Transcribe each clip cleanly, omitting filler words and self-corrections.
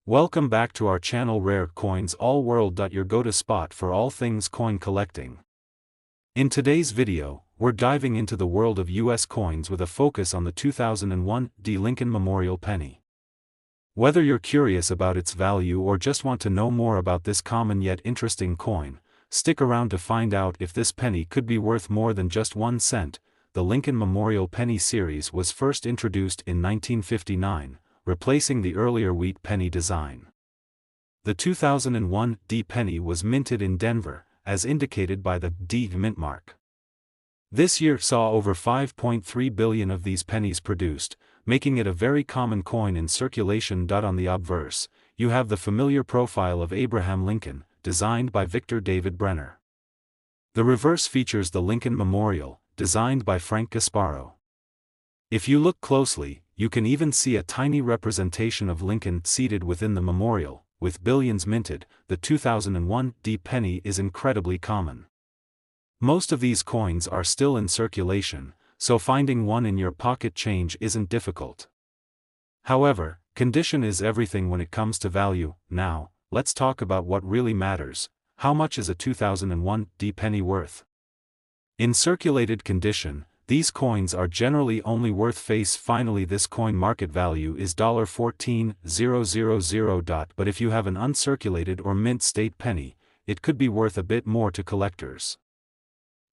Welcome back to our channel Rare Coins All World. Your go-to spot for all things coin collecting. In today's video, we're diving into the world of US coins with a focus on the 2001 D. Lincoln Memorial Penny. Whether you're curious about its value or just want to know more about this common yet interesting coin, stick around to find out if this penny could be worth more than just 1 cent. The Lincoln Memorial Penny series was first introduced in 1959. Replacing the earlier wheat penny design. The 2001 D penny was minted in Denver, as indicated by the D mint mark. This year saw over 5.3 billion of these pennies produced, making it a very common coin in circulation. On the obverse, you have the familiar profile of Abraham Lincoln, designed by Victor David Brenner. The reverse features the Lincoln Memorial, designed by Frank Gasparo. If you look closely, you can even see a tiny representation of Lincoln seated within the memorial. With billions minted, the 2001 D penny is incredibly common. Most of these coins are still in circulation, so finding one in your pocket change isn't difficult. However, condition is everything when it comes to value. Now, let's talk about what really matters. How much is a 2001 D penny worth? In circulated condition, these coins are generally only worth face. Finally, this coin market value is $14,000. But if you have an uncirculated or mint state penny, it could be worth a bit more to collectors.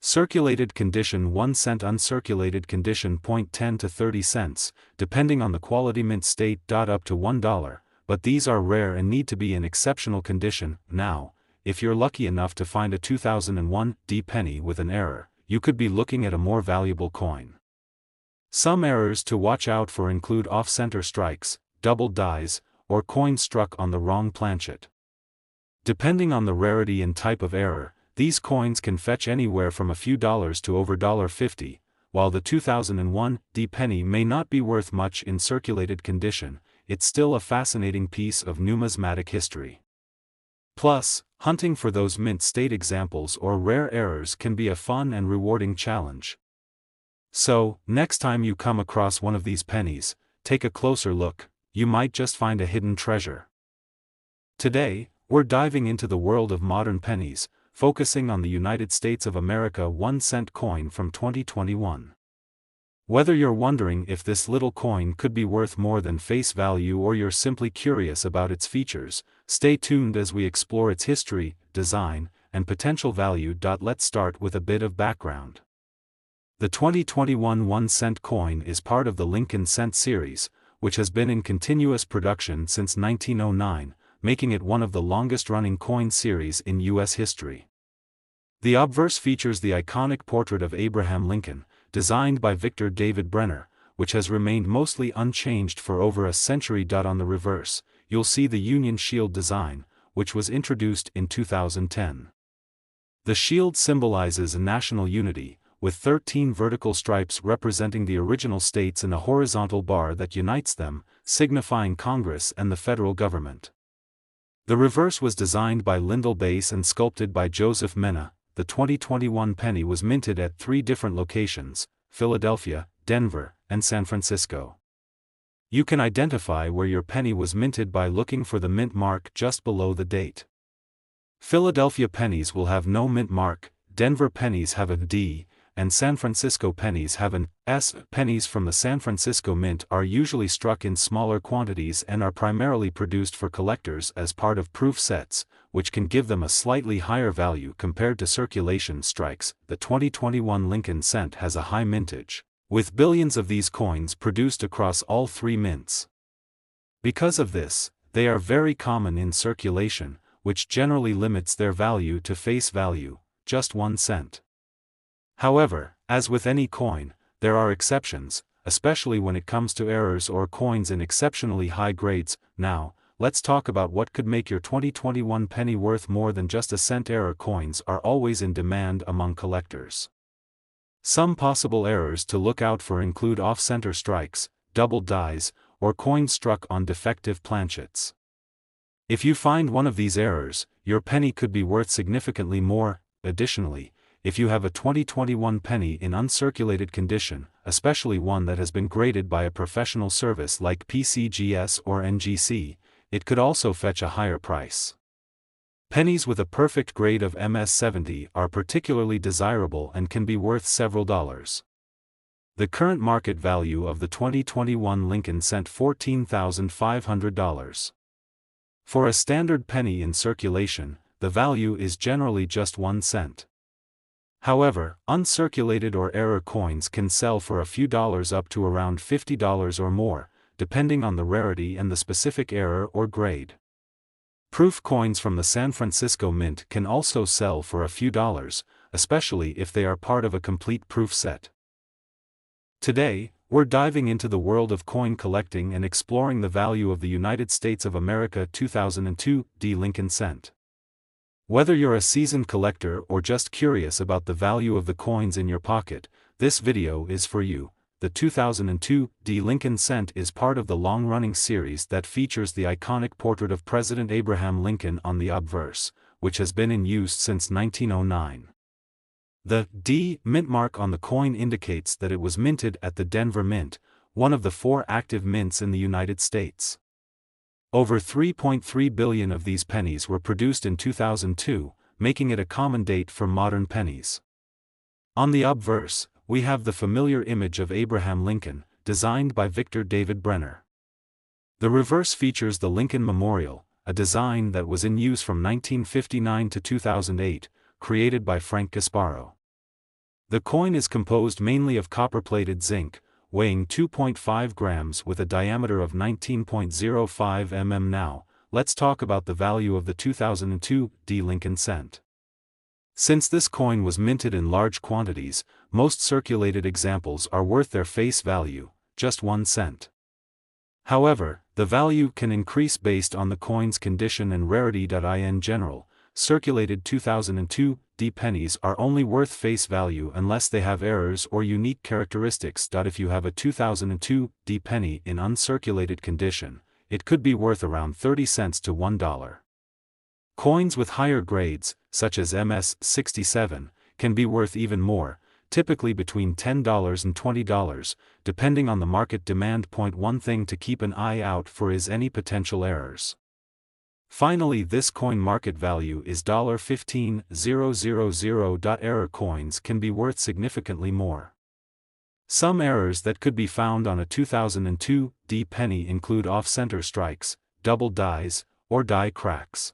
Circulated condition 1 cent, uncirculated condition 0.10 to 30 cents, depending on the quality. Mint state up to $1, but these are rare and need to be in exceptional condition. Now, if you're lucky enough to find a 2001 D penny with an error, you could be looking at a more valuable coin. Some errors to watch out for include off-center strikes, double dies, or coins struck on the wrong planchet. Depending on the rarity and type of error, these coins can fetch anywhere from a few dollars to over $50. While the 2001 D penny may not be worth much in circulated condition, it's still a fascinating piece of numismatic history. Plus, hunting for those mint state examples or rare errors can be a fun and rewarding challenge. So, next time you come across one of these pennies, take a closer look. You might just find a hidden treasure. Today, we're diving into the world of modern pennies, focusing on the United States of America 1 cent coin from 2021. Whether you're wondering if this little coin could be worth more than face value or you're simply curious about its features, stay tuned as we explore its history, design, and potential value. Let's start with a bit of background. The 2021 1 cent coin is part of the Lincoln Cent series, which has been in continuous production since 1909, making it one of the longest-running coin series in U.S. history. The obverse features the iconic portrait of Abraham Lincoln, designed by Victor David Brenner, which has remained mostly unchanged for over a century. On the reverse, you'll see the Union Shield design, which was introduced in 2010. The shield symbolizes national unity, with 13 vertical stripes representing the original states and a horizontal bar that unites them, signifying Congress and the federal government. The reverse was designed by Lyndall Bass and sculpted by Joseph Mena. The 2021 penny was minted at 3 different locations: Philadelphia, Denver, and San Francisco. You can identify where your penny was minted by looking for the mint mark just below the date. Philadelphia pennies will have no mint mark, Denver pennies have a D, and San Francisco pennies have an S. Pennies from the San Francisco Mint are usually struck in smaller quantities and are primarily produced for collectors as part of proof sets, which can give them a slightly higher value compared to circulation strikes. The 2021 Lincoln Cent has a high mintage, with billions of these coins produced across all 3 mints. Because of this, they are very common in circulation, which generally limits their value to face value, just 1 cent. However, as with any coin, there are exceptions, especially when it comes to errors or coins in exceptionally high grades. Now, let's talk about what could make your 2021 penny worth more than just a cent. Error coins are always in demand among collectors. Some possible errors to look out for include off-center strikes, double dies, or coins struck on defective planchets. If you find one of these errors, your penny could be worth significantly more. Additionally, if you have a 2021 penny in uncirculated condition, especially one that has been graded by a professional service like PCGS or NGC, it could also fetch a higher price. Pennies with a perfect grade of MS-70 are particularly desirable and can be worth several dollars. The current market value of the 2021 Lincoln cent $14,500. For a standard penny in circulation, the value is generally just 1 cent. However, uncirculated or error coins can sell for a few dollars up to around $50 or more, depending on the rarity and the specific error or grade. Proof coins from the San Francisco Mint can also sell for a few dollars, especially if they are part of a complete proof set. Today, we're diving into the world of coin collecting and exploring the value of the United States of America 2002 Lincoln cent. Whether you're a seasoned collector or just curious about the value of the coins in your pocket, this video is for you. The 2002 Lincoln cent is part of the long-running series that features the iconic portrait of President Abraham Lincoln on the obverse, which has been in use since 1909. The D mint mark on the coin indicates that it was minted at the Denver Mint, one of the 4 active mints in the United States. Over 3.3 billion of these pennies were produced in 2002, making it a common date for modern pennies. On the obverse, we have the familiar image of Abraham Lincoln, designed by Victor David Brenner. The reverse features the Lincoln Memorial, a design that was in use from 1959 to 2008, created by Frank Gasparo. The coin is composed mainly of copper-plated zinc, weighing 2.5 grams with a diameter of 19.05 mm. Now, let's talk about the value of the 2002 Lincoln cent. Since this coin was minted in large quantities, most circulated examples are worth their face value, just 1 cent. However, the value can increase based on the coin's condition and rarity. In general, circulated 2002 pennies are only worth face value unless they have errors or unique characteristics. If you have a 2002 penny in uncirculated condition, it could be worth around 30 cents to $1. Coins with higher grades, such as MS-67, can be worth even more, typically between $10 and $20, depending on the market demand. One thing to keep an eye out for is any potential errors. Finally, this coin market value is $15,000. Error coins can be worth significantly more. Some errors that could be found on a 2002 penny include off-center strikes, double dies, or die cracks.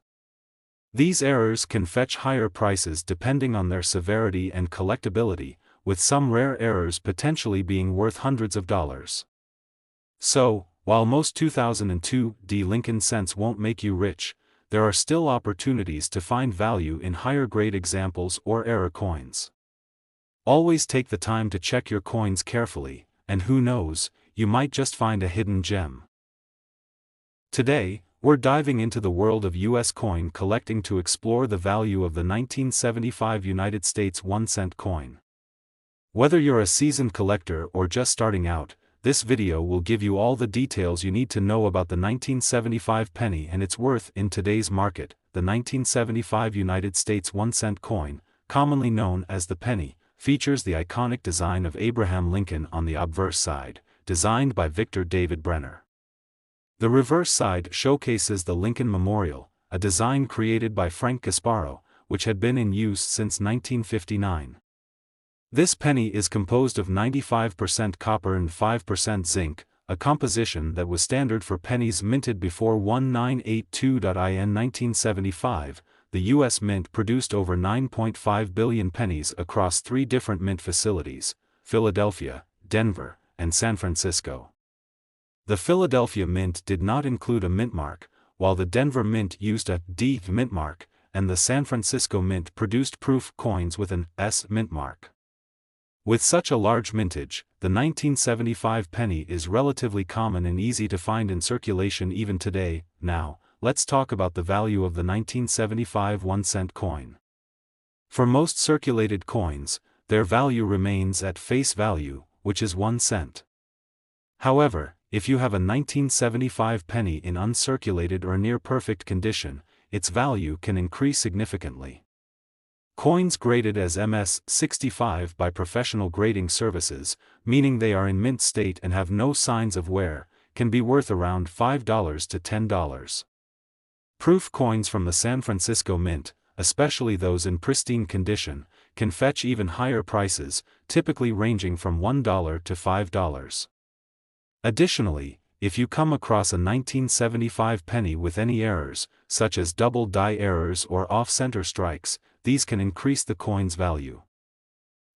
These errors can fetch higher prices depending on their severity and collectability, with some rare errors potentially being worth hundreds of dollars. So, while most 2002 Lincoln cents won't make you rich, there are still opportunities to find value in higher grade examples or error coins. Always take the time to check your coins carefully, and who knows, you might just find a hidden gem. Today, we're diving into the world of U.S. coin collecting to explore the value of the 1975 United States 1-cent coin. Whether you're a seasoned collector or just starting out, this video will give you all the details you need to know about the 1975 penny and its worth in today's market. The 1975 United States 1-cent coin, commonly known as the penny, features the iconic design of Abraham Lincoln on the obverse side, designed by Victor David Brenner. The reverse side showcases the Lincoln Memorial, a design created by Frank Gasparo, which had been in use since 1959. This penny is composed of 95% copper and 5% zinc, a composition that was standard for pennies minted before 1982. In 1975, the U.S. Mint produced over 9.5 billion pennies across 3 different mint facilities: Philadelphia, Denver, and San Francisco. The Philadelphia Mint did not include a mint mark, while the Denver Mint used a D mint mark, and the San Francisco Mint produced proof coins with an S mint mark. With such a large mintage, the 1975 penny is relatively common and easy to find in circulation even today. Now, let's talk about the value of the 1975 1-cent coin. For most circulated coins, their value remains at face value, which is 1 cent. However, if you have a 1975 penny in uncirculated or near-perfect condition, its value can increase significantly. Coins graded as MS-65 by professional grading services, meaning they are in mint state and have no signs of wear, can be worth around $5 to $10. Proof coins from the San Francisco Mint, especially those in pristine condition, can fetch even higher prices, typically ranging from $1 to $5. Additionally, if you come across a 1975 penny with any errors, such as double die errors or off-center strikes, these can increase the coin's value.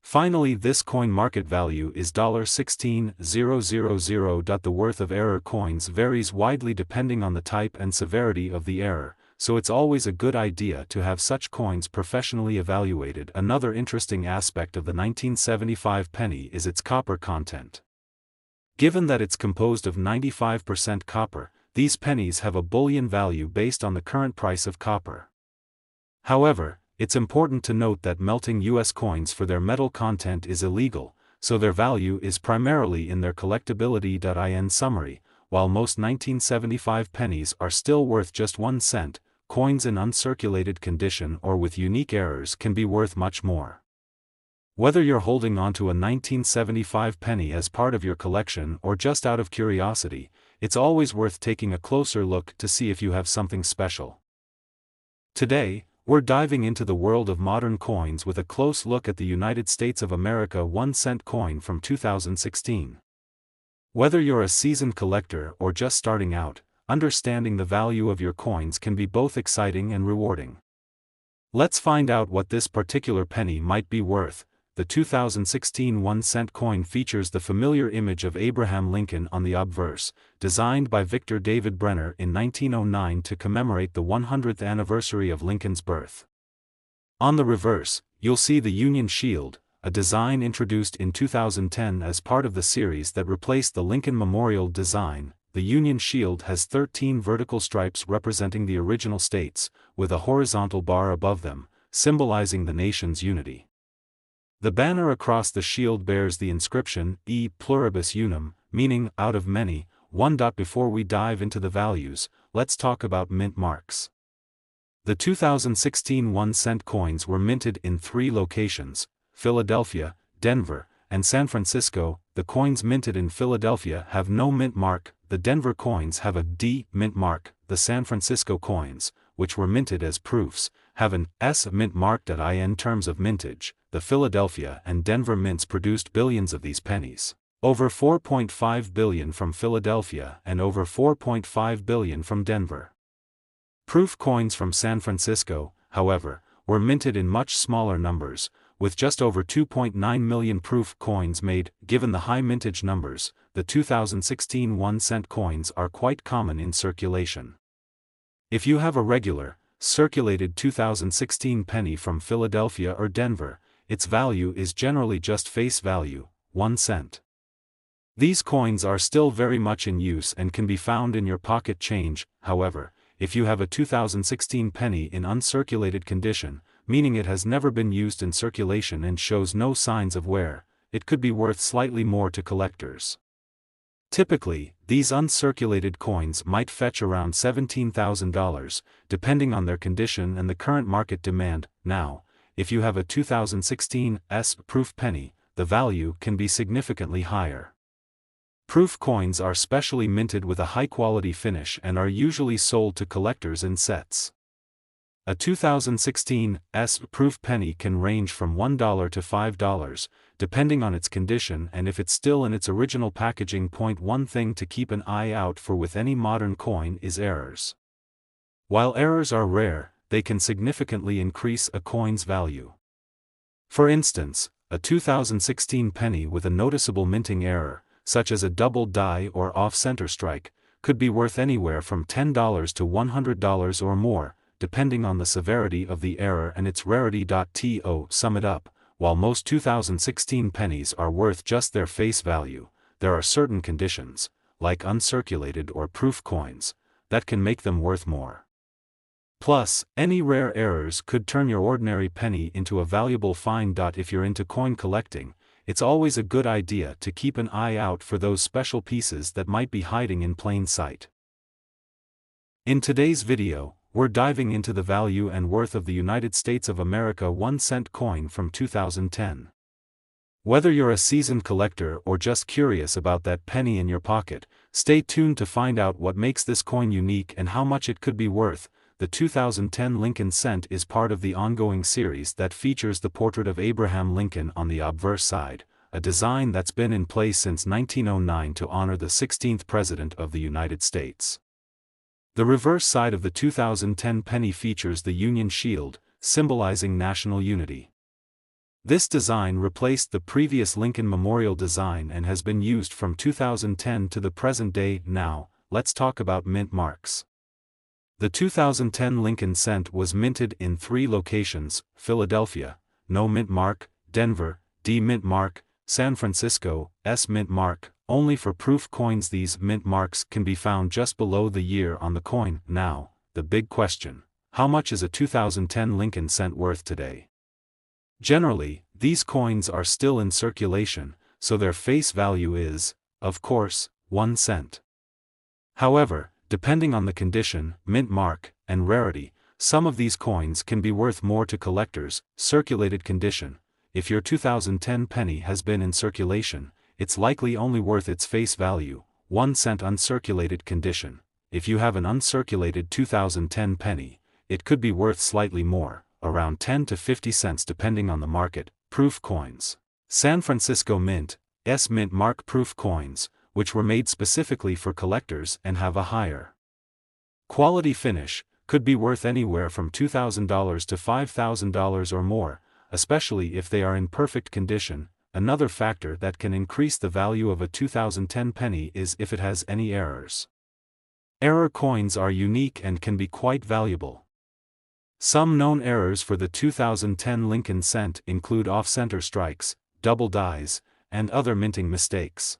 Finally, this coin market value is $16,000. The worth of error coins varies widely depending on the type and severity of the error, so it's always a good idea to have such coins professionally evaluated. Another interesting aspect of the 1975 penny is its copper content. Given that it's composed of 95% copper, these pennies have a bullion value based on the current price of copper. However, it's important to note that melting US coins for their metal content is illegal, so their value is primarily in their collectability. In summary, while most 1975 pennies are still worth just 1 cent, coins in uncirculated condition or with unique errors can be worth much more. Whether you're holding onto a 1975 penny as part of your collection or just out of curiosity, it's always worth taking a closer look to see if you have something special. Today, we're diving into the world of modern coins with a close look at the United States of America 1 cent coin from 2016. Whether you're a seasoned collector or just starting out, understanding the value of your coins can be both exciting and rewarding. Let's find out what this particular penny might be worth. The 2016 1 cent coin features the familiar image of Abraham Lincoln on the obverse, designed by Victor David Brenner in 1909 to commemorate the 100th anniversary of Lincoln's birth. On the reverse, you'll see the Union Shield, a design introduced in 2010 as part of the series that replaced the Lincoln Memorial design. The Union Shield has 13 vertical stripes representing the original states, with a horizontal bar above them, symbolizing the nation's unity. The banner across the shield bears the inscription, E pluribus unum, meaning, out of many, one. Before we dive into the values, let's talk about mint marks. The 2016 1 cent coins were minted in 3 locations, Philadelphia, Denver, and San Francisco. The coins minted in Philadelphia have no mint mark, the Denver coins have a D mint mark, the San Francisco coins, which were minted as proofs, have an S mint mark. In terms of mintage, the Philadelphia and Denver mints produced billions of these pennies, over 4.5 billion from Philadelphia and over 4.5 billion from Denver. Proof coins from San Francisco, however, were minted in much smaller numbers, with just over 2.9 million proof coins made. Given the high mintage numbers, the 2016 1 cent coins are quite common in circulation. If you have a regular, circulated 2016 penny from Philadelphia or Denver, its value is generally just face value, 1 cent. These coins are still very much in use and can be found in your pocket change. However, if you have a 2016 penny in uncirculated condition, meaning it has never been used in circulation and shows no signs of wear, it could be worth slightly more to collectors. Typically, these uncirculated coins might fetch around $17,000, depending on their condition and the current market demand. Now, if you have a 2016 S proof penny, the value can be significantly higher. Proof coins are specially minted with a high-quality finish and are usually sold to collectors in sets. A 2016 S proof penny can range from $1 to $5, depending on its condition and if it's still in its original packaging. One thing to keep an eye out for with any modern coin is errors. While errors are rare, they can significantly increase a coin's value. For instance, a 2016 penny with a noticeable minting error, such as a double die or off-center strike, could be worth anywhere from $10 to $100 or more, depending on the severity of the error and its rarity. To sum it up, while most 2016 pennies are worth just their face value, there are certain conditions, like uncirculated or proof coins, that can make them worth more. Plus, any rare errors could turn your ordinary penny into a valuable find. If you're into coin collecting, it's always a good idea to keep an eye out for those special pieces that might be hiding in plain sight. In today's video, we're diving into the value and worth of the United States of America 1 cent coin from 2010. Whether you're a seasoned collector or just curious about that penny in your pocket, stay tuned to find out what makes this coin unique and how much it could be worth. The the 2010 Lincoln Cent is part of the ongoing series that features the portrait of Abraham Lincoln on the obverse side, a design that's been in place since 1909 to honor the 16th President of the United States. The reverse side of the 2010 penny features the Union Shield, symbolizing national unity. This design replaced the previous Lincoln Memorial design and has been used from 2010 to the present day. Now, let's talk about mint marks. The 2010 Lincoln Cent was minted in 3 locations: Philadelphia, no mint mark; Denver, D mint mark; San Francisco, S mint mark, only for proof coins. These mint marks can be found just below the year on the coin. Now, the big question: how much is a 2010 Lincoln Cent worth today? Generally, these coins are still in circulation, so their face value is, of course, 1 cent. However, depending on the condition, mint mark, and rarity, some of these coins can be worth more to collectors. Circulated condition: if your 2010 penny has been in circulation, it's likely only worth its face value, 1 cent. Uncirculated condition: if you have an uncirculated 2010 penny, it could be worth slightly more, around 10 to 50 cents depending on the market. Proof coins: San Francisco Mint, S mint mark proof coins, which were made specifically for collectors and have a higher quality finish, could be worth anywhere from $2,000 to $5,000 or more, especially if they are in perfect condition. Another factor that can increase the value of a 2010 penny is if it has any errors. Error coins are unique and can be quite valuable. Some known errors for the 2010 Lincoln Cent include off-center strikes, double dies, and other minting mistakes.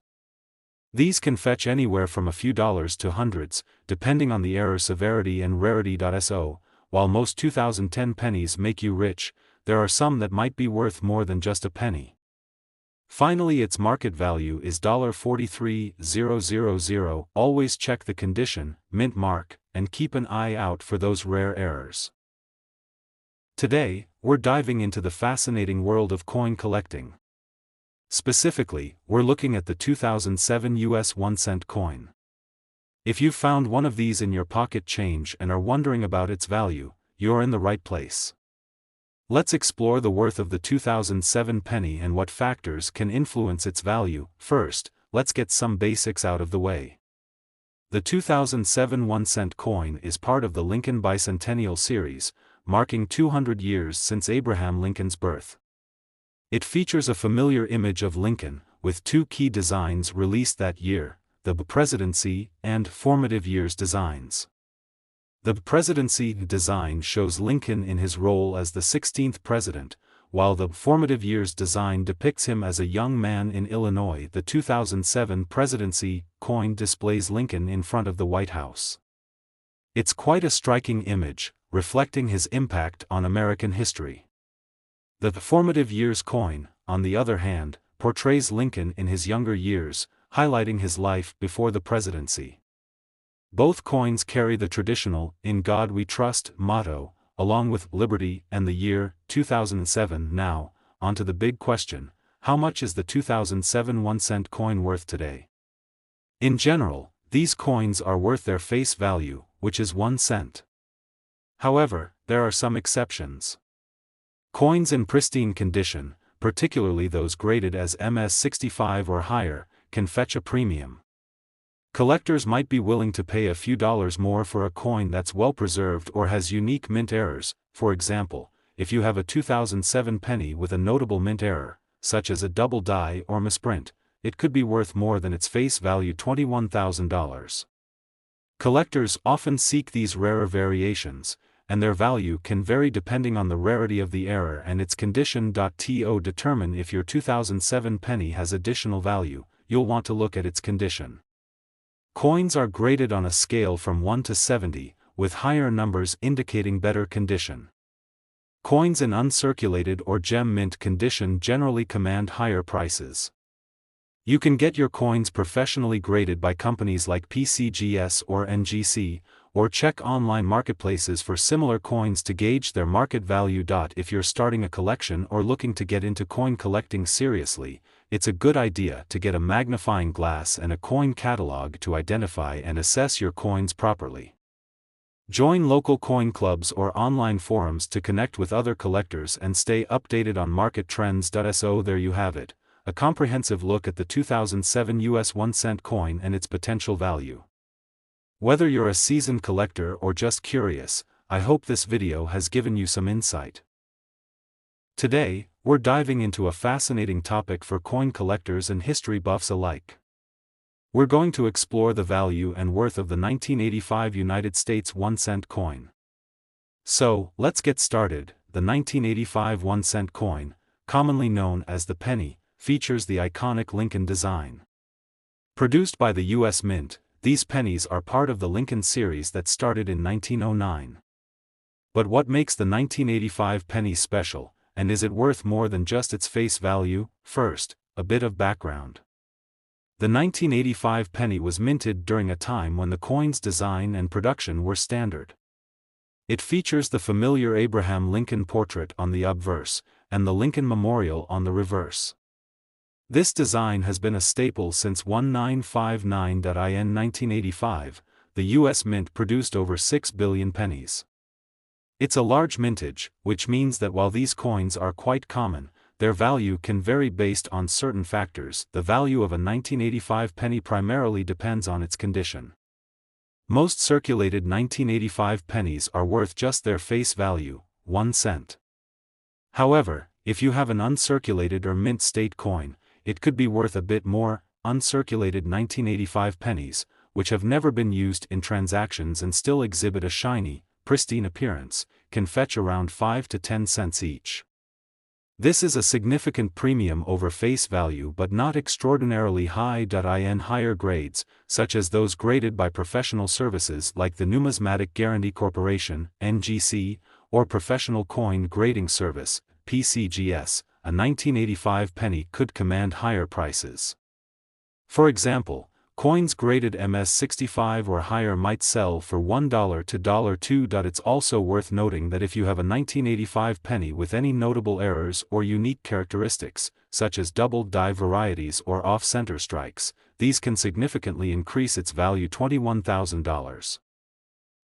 These can fetch anywhere from a few dollars to hundreds, depending on the error severity and rarity. So, while most 2010 pennies make you rich, there are some that might be worth more than just a penny. Finally, its market value is $43,000. Always check the condition, mint mark, and keep an eye out for those rare errors. Today, we're diving into the fascinating world of coin collecting. Specifically, we're looking at the 2007 US 1 cent coin. If you've found one of these in your pocket change and are wondering about its value, you're in the right place. Let's explore the worth of the 2007 penny and what factors can influence its value. First, let's get some basics out of the way. The 2007 1 cent coin is part of the Lincoln Bicentennial series, marking 200 years since Abraham Lincoln's birth. It features a familiar image of Lincoln, with 2 key designs released that year: the Presidency and Formative Years designs. The Presidency design shows Lincoln in his role as the 16th president, while the Formative Years design depicts him as a young man in Illinois. The 2007 Presidency coin displays Lincoln in front of the White House. It's quite a striking image, reflecting his impact on American history. The Formative Years coin, on the other hand, portrays Lincoln in his younger years, highlighting his life before the presidency. Both coins carry the traditional "In God We Trust" motto, along with liberty and the year 2007. Now, onto the big question: how much is the 2007 1 cent coin worth today? In general, these coins are worth their face value, which is 1 cent. However, there are some exceptions. Coins in pristine condition, particularly those graded as MS-65 or higher, can fetch a premium. Collectors might be willing to pay a few dollars more for a coin that's well preserved or has unique mint errors. For example, if you have a 2007 penny with a notable mint error, such as a double die or misprint, it could be worth more than its face value, $21,000. Collectors often seek these rarer variations, and their value can vary depending on the rarity of the error and its condition. To determine if your 2007 penny has additional value, you'll want to look at its condition. Coins are graded on a scale from 1 to 70, with higher numbers indicating better condition. Coins in uncirculated or gem mint condition generally command higher prices. You can get your coins professionally graded by companies like PCGS or NGC, or check online marketplaces for similar coins to gauge their market value. If you're starting a collection or looking to get into coin collecting seriously, it's a good idea to get a magnifying glass and a coin catalog to identify and assess your coins properly. Join local coin clubs or online forums to connect with other collectors and stay updated on market trends. So there you have it, a comprehensive look at the 2007 US 1 cent coin and its potential value. Whether you're a seasoned collector or just curious, I hope this video has given you some insight. Today, we're diving into a fascinating topic for coin collectors and history buffs alike. We're going to explore the value and worth of the 1985 United States 1 cent coin. So, let's get started. The 1985 1 cent coin, commonly known as the penny, features the iconic Lincoln design. Produced by the U.S. Mint, these pennies are part of the Lincoln series that started in 1909. But what makes the 1985 penny special, and is it worth more than just its face value? First, a bit of background. The 1985 penny was minted during a time when the coin's design and production were standard. It features the familiar Abraham Lincoln portrait on the obverse, and the Lincoln Memorial on the reverse. This design has been a staple since 1959. In 1985, the U.S. Mint produced over 6 billion pennies. It's a large mintage, which means that while these coins are quite common, their value can vary based on certain factors. The value of a 1985 penny primarily depends on its condition. Most circulated 1985 pennies are worth just their face value, 1 cent. However, if you have an uncirculated or mint state coin, it could be worth a bit more. Uncirculated 1985 pennies, which have never been used in transactions and still exhibit a shiny, pristine appearance, can fetch around 5 to 10 cents each. This is a significant premium over face value but not extraordinarily high. In higher grades, such as those graded by professional services like the Numismatic Guarantee Corporation, NGC, or Professional Coin Grading Service, PCGS, a 1985 penny could command higher prices. For example, coins graded MS65 or higher might sell for $1 to $2. It's also worth noting that if you have a 1985 penny with any notable errors or unique characteristics, such as doubled die varieties or off-center strikes, these can significantly increase its value $21,000.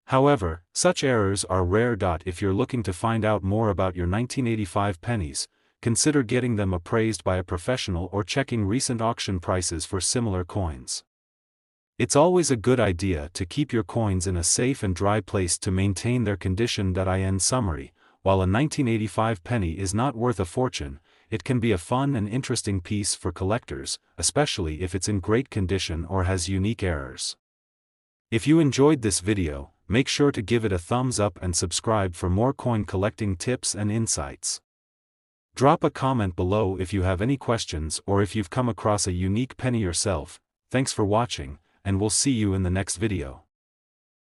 However, such errors are rare. If you're looking to find out more about your 1985 pennies, consider getting them appraised by a professional or checking recent auction prices for similar coins. It's always a good idea to keep your coins in a safe and dry place to maintain their condition. In summary, while a 1985 penny is not worth a fortune, it can be a fun and interesting piece for collectors, especially if it's in great condition or has unique errors. If you enjoyed this video, make sure to give it a thumbs up and subscribe for more coin collecting tips and insights. Drop a comment below if you have any questions or if you've come across a unique penny yourself. Thanks for watching, and we'll see you in the next video.